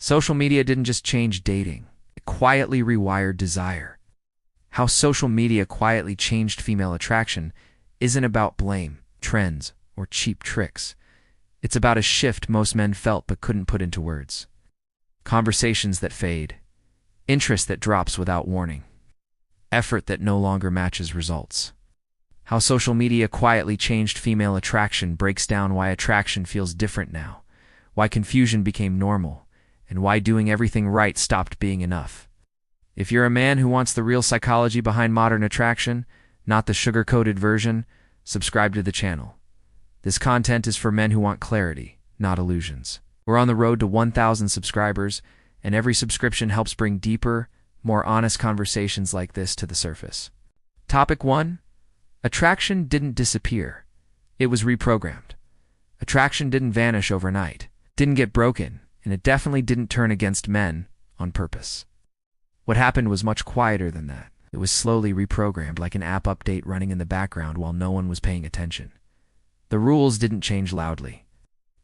Social media didn't just change dating, it quietly rewired desire. How social media quietly changed female attraction isn't about blame, trends, or cheap tricks. It's about a shift most men felt but couldn't put into words. Conversations that fade, interest that drops without warning, effort that no longer matches results. How social media quietly changed female attraction breaks down why attraction feels different now, why confusion became normal, and why doing everything right stopped being enough. If you're a man who wants the real psychology behind modern attraction, not the sugar-coated version, subscribe to the channel. This content is for men who want clarity, not illusions. We're on the road to 1,000 subscribers, and every subscription helps bring deeper, more honest conversations like this to the surface. Topic 1. Attraction didn't disappear. It was reprogrammed. Attraction didn't vanish overnight, didn't get broken, and it definitely didn't turn against men on purpose. What happened was much quieter than that. It was slowly reprogrammed, like an app update running in the background while no one was paying attention. The rules didn't change loudly.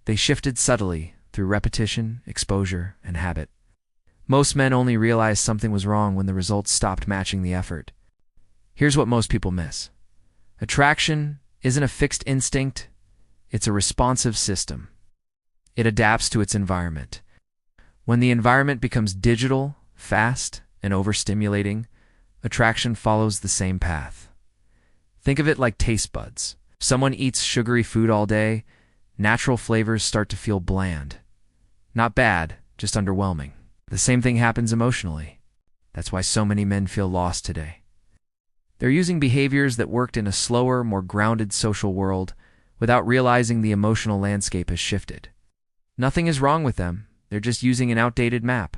They shifted subtly through repetition, exposure, and habit. Most men only realized something was wrong when the results stopped matching the effort. Here's what most people miss. Attraction isn't a fixed instinct, it's a responsive system. It adapts to its environment. When the environment becomes digital, fast, and overstimulating, attraction follows the same path. Think of it like taste buds. Someone eats sugary food all day, natural flavors start to feel bland. Not bad, just underwhelming. The same thing happens emotionally. That's why so many men feel lost today. They're using behaviors that worked in a slower, more grounded social world without realizing the emotional landscape has shifted. Nothing is wrong with them, they're just using an outdated map.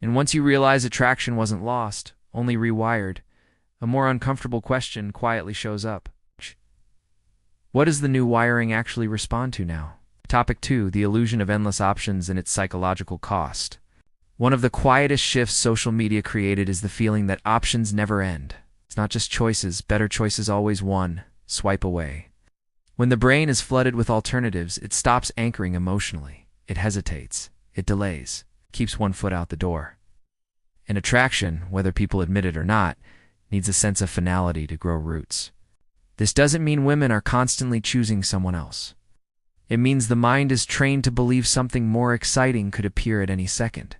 And once you realize attraction wasn't lost, only rewired, a more uncomfortable question quietly shows up. What does the new wiring actually respond to now? Topic 2. The illusion of endless options and its psychological cost. One of the quietest shifts social media created is the feeling that options never end. It's not just choices, better choices always won. Swipe away. When the brain is flooded with alternatives, it stops anchoring emotionally. It hesitates. It delays. Keeps one foot out the door. And attraction, whether people admit it or not, needs a sense of finality to grow roots. This doesn't mean women are constantly choosing someone else. It means the mind is trained to believe something more exciting could appear at any second.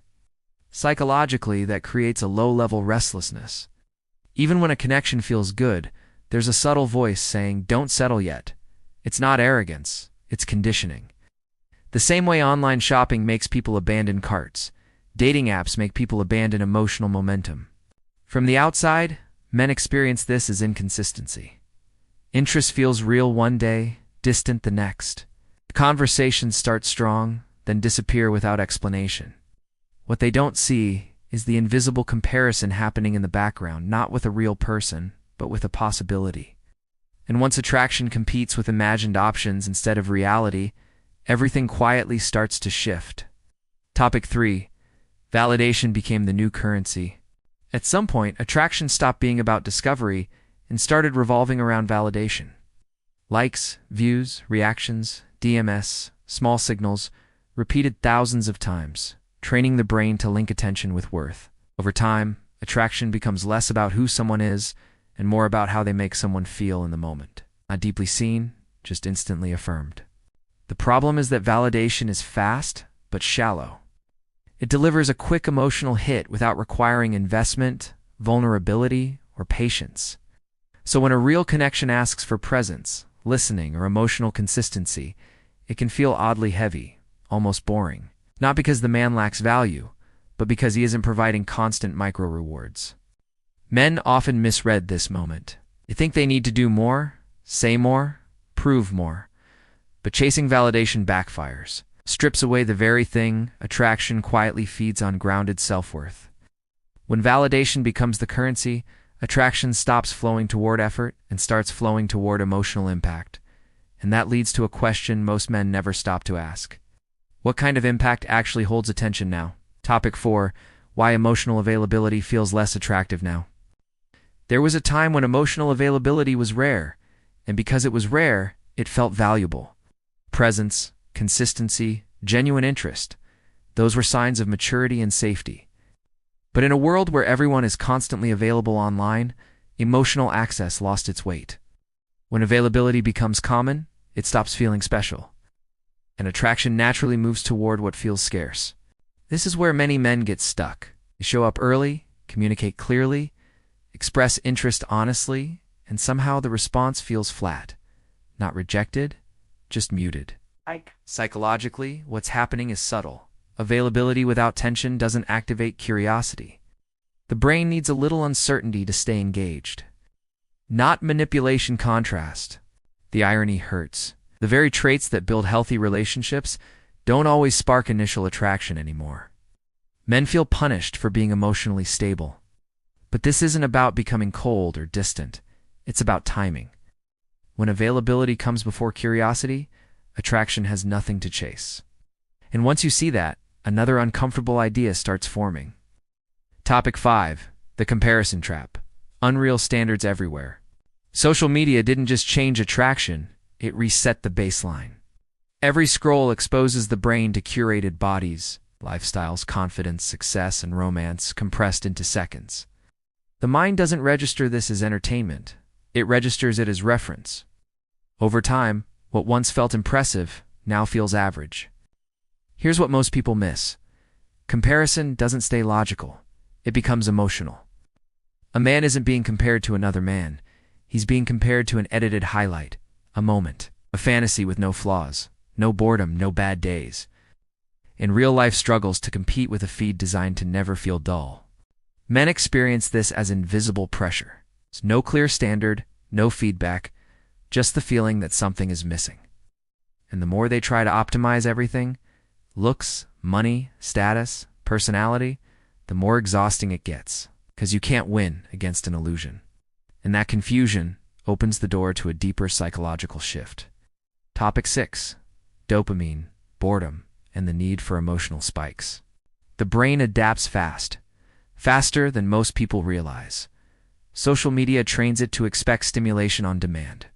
Psychologically, that creates a low-level restlessness. Even when a connection feels good, there's a subtle voice saying, "Don't settle yet." It's not arrogance, it's conditioning. The same way online shopping makes people abandon carts, dating apps make people abandon emotional momentum. From the outside, men experience this as inconsistency. Interest feels real one day, distant the next. Conversations start strong, then disappear without explanation. What they don't see is the invisible comparison happening in the background, not with a real person, but with a possibility. And once attraction competes with imagined options instead of reality, everything quietly starts to shift. Topic 3. Validation became the new currency. At some point, attraction stopped being about discovery and started revolving around validation. Likes, views, reactions, DMS, small signals, repeated thousands of times, training the brain to link attention with worth. Over time, attraction becomes less about who someone is and more about how they make someone feel in the moment. Not deeply seen, just instantly affirmed. The problem is that validation is fast, but shallow. It delivers a quick emotional hit without requiring investment, vulnerability, or patience. So when a real connection asks for presence, listening, or emotional consistency, it can feel oddly heavy, almost boring. Not because the man lacks value, but because he isn't providing constant micro-rewards. Men often misread this moment. They think they need to do more, say more, prove more. But chasing validation backfires, strips away the very thing attraction quietly feeds on: grounded self-worth. When validation becomes the currency, attraction stops flowing toward effort and starts flowing toward emotional impact. And that leads to a question most men never stop to ask. What kind of impact actually holds attention now? Topic 4. Why emotional availability feels less attractive now. There was a time when emotional availability was rare, and because it was rare, it felt valuable. Presence, consistency, genuine interest. Those were signs of maturity and safety. But in a world where everyone is constantly available online, emotional access lost its weight. When availability becomes common, it stops feeling special, and attraction naturally moves toward what feels scarce. This is where many men get stuck. They show up early, communicate clearly, express interest honestly, and somehow the response feels flat. Not rejected, just muted. Psychologically, what's happening is subtle. Availability without tension doesn't activate curiosity. The brain needs a little uncertainty to stay engaged. Not manipulation contrast. The irony hurts. The very traits that build healthy relationships don't always spark initial attraction anymore. Men feel punished for being emotionally stable. But this isn't about becoming cold or distant. It's about timing. When availability comes before curiosity, attraction has nothing to chase. And once you see that, another uncomfortable idea starts forming. Topic 5. The comparison trap. Unreal standards everywhere. Social media didn't just change attraction, it reset the baseline. Every scroll exposes the brain to curated bodies, lifestyles, confidence, success, and romance compressed into seconds. The mind doesn't register this as entertainment. It registers it as reference. Over time, what once felt impressive now feels average. Here's what most people miss. Comparison doesn't stay logical. It becomes emotional. A man isn't being compared to another man. He's being compared to an edited highlight, a moment, a fantasy with no flaws, no boredom, no bad days. And real life struggles to compete with a feed designed to never feel dull. Men experience this as invisible pressure. There's no clear standard, no feedback, just the feeling that something is missing. And the more they try to optimize everything, looks, money, status, personality, the more exhausting it gets, because you can't win against an illusion. And that confusion opens the door to a deeper psychological shift. Topic 6. Dopamine, boredom, and the need for emotional spikes. The brain adapts fast, faster than most people realize. Social media trains it to expect stimulation on demand.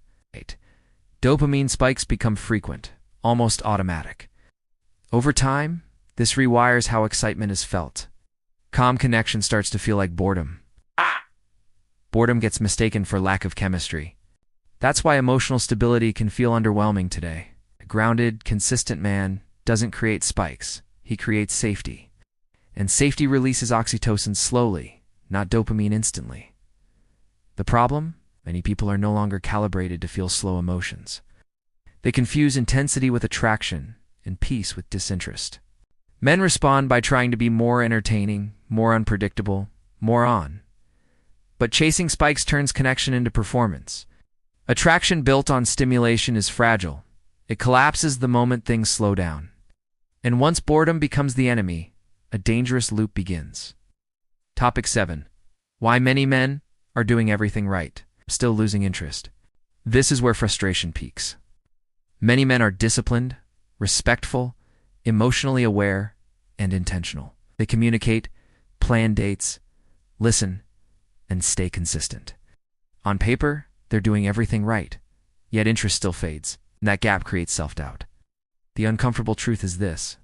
Dopamine spikes become frequent, almost automatic. Over time, this rewires how excitement is felt. Calm connection starts to feel like boredom. Boredom gets mistaken for lack of chemistry. That's why emotional stability can feel underwhelming today. A grounded, consistent man doesn't create spikes. He creates safety. And safety releases oxytocin slowly, not dopamine instantly. The problem? Many people are no longer calibrated to feel slow emotions. They confuse intensity with attraction and peace with disinterest. Men respond by trying to be more entertaining, more unpredictable, more on. But chasing spikes turns connection into performance. Attraction built on stimulation is fragile. It collapses the moment things slow down. And once boredom becomes the enemy, a dangerous loop begins. Topic 7. Why many men are doing everything right, still losing interest. This is where frustration peaks. Many men are disciplined, respectful, emotionally aware, and intentional. They communicate, plan dates, listen, and stay consistent. On paper, they're doing everything right, yet interest still fades, and that gap creates self-doubt. The uncomfortable truth is this: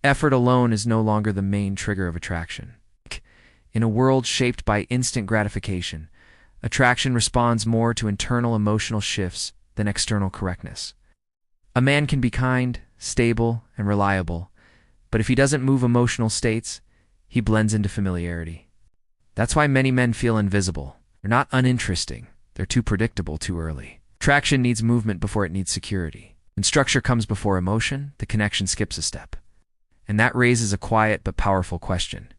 effort alone is no longer the main trigger of attraction. In a world shaped by instant gratification, attraction responds more to internal emotional shifts than external correctness. A man can be kind, stable, and reliable, but if he doesn't move emotional states, he blends into familiarity. That's why many men feel invisible. They're not uninteresting. They're too predictable too early. Attraction needs movement before it needs security. When structure comes before emotion, the connection skips a step. And that raises a quiet but powerful question.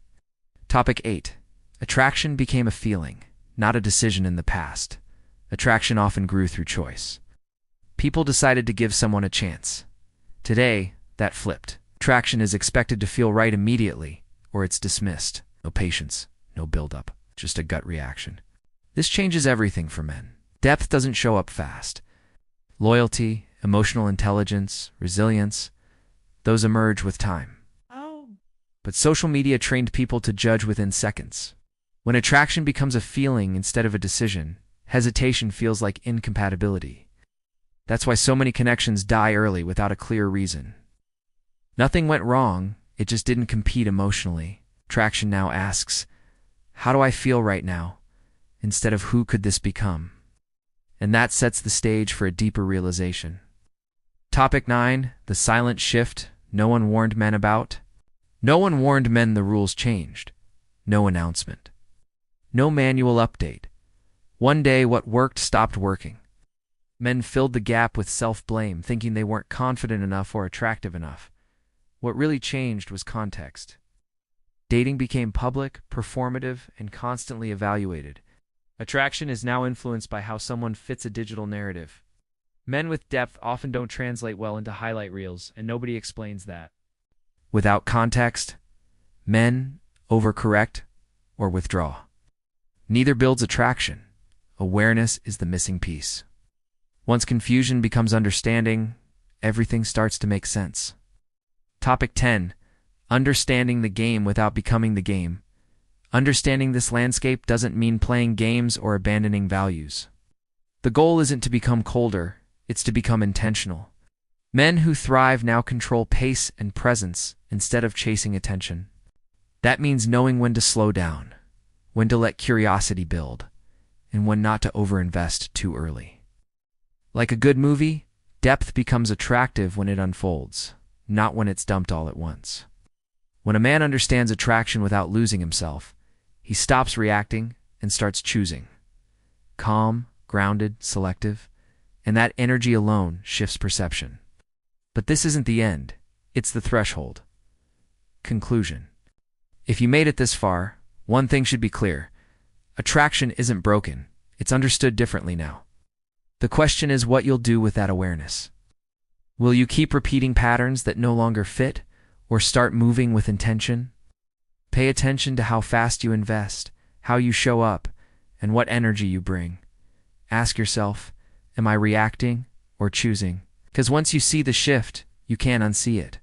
Topic 8. Attraction became a feeling, not a decision in the past. Attraction often grew through choice. People decided to give someone a chance. Today, that flipped. Attraction is expected to feel right immediately, or it's dismissed. No patience, no build-up, just a gut reaction. This changes everything for men. Depth doesn't show up fast. Loyalty, emotional intelligence, resilience, those emerge with time. But social media trained people to judge within seconds. When attraction becomes a feeling instead of a decision, hesitation feels like incompatibility. That's why so many connections die early without a clear reason. Nothing went wrong, It just didn't compete emotionally. Attraction now asks, how do I feel right now? Instead of who could this become? And that sets the stage for a deeper realization. Topic 9. The silent shift no one warned men about. No one warned men the rules changed. No announcement. No manual update. One day what worked stopped working. Men filled the gap with self-blame, thinking they weren't confident enough or attractive enough. What really changed was context. Dating became public, performative, and constantly evaluated. Attraction is now influenced by how someone fits a digital narrative. Men with depth often don't translate well into highlight reels, and nobody explains that. Without context, men overcorrect or withdraw. Neither builds attraction. Awareness is the missing piece. Once confusion becomes understanding, everything starts to make sense. Topic 10. Understanding the game without becoming the game. Understanding this landscape doesn't mean playing games or abandoning values. The goal isn't to become colder, it's to become intentional. Men who thrive now control pace and presence instead of chasing attention. That means knowing when to slow down, when to let curiosity build, and when not to overinvest too early. Like a good movie, depth becomes attractive when it unfolds, not when it's dumped all at once. When a man understands attraction without losing himself, he stops reacting and starts choosing. Calm, grounded, selective, and that energy alone shifts perception. But this isn't the end, it's the threshold. Conclusion. If you made it this far, one thing should be clear. Attraction isn't broken, it's understood differently now. The question is what you'll do with that awareness. Will you keep repeating patterns that no longer fit, or start moving with intention? Pay attention to how fast you invest, how you show up, and what energy you bring. Ask yourself, am I reacting or choosing? Because once you see the shift, you can't unsee it.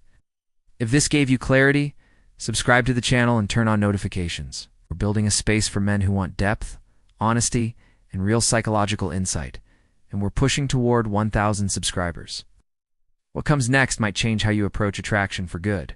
If this gave you clarity, subscribe to the channel and turn on notifications. We're building a space for men who want depth, honesty, and real psychological insight, and we're pushing toward 1,000 subscribers. What comes next might change how you approach attraction for good.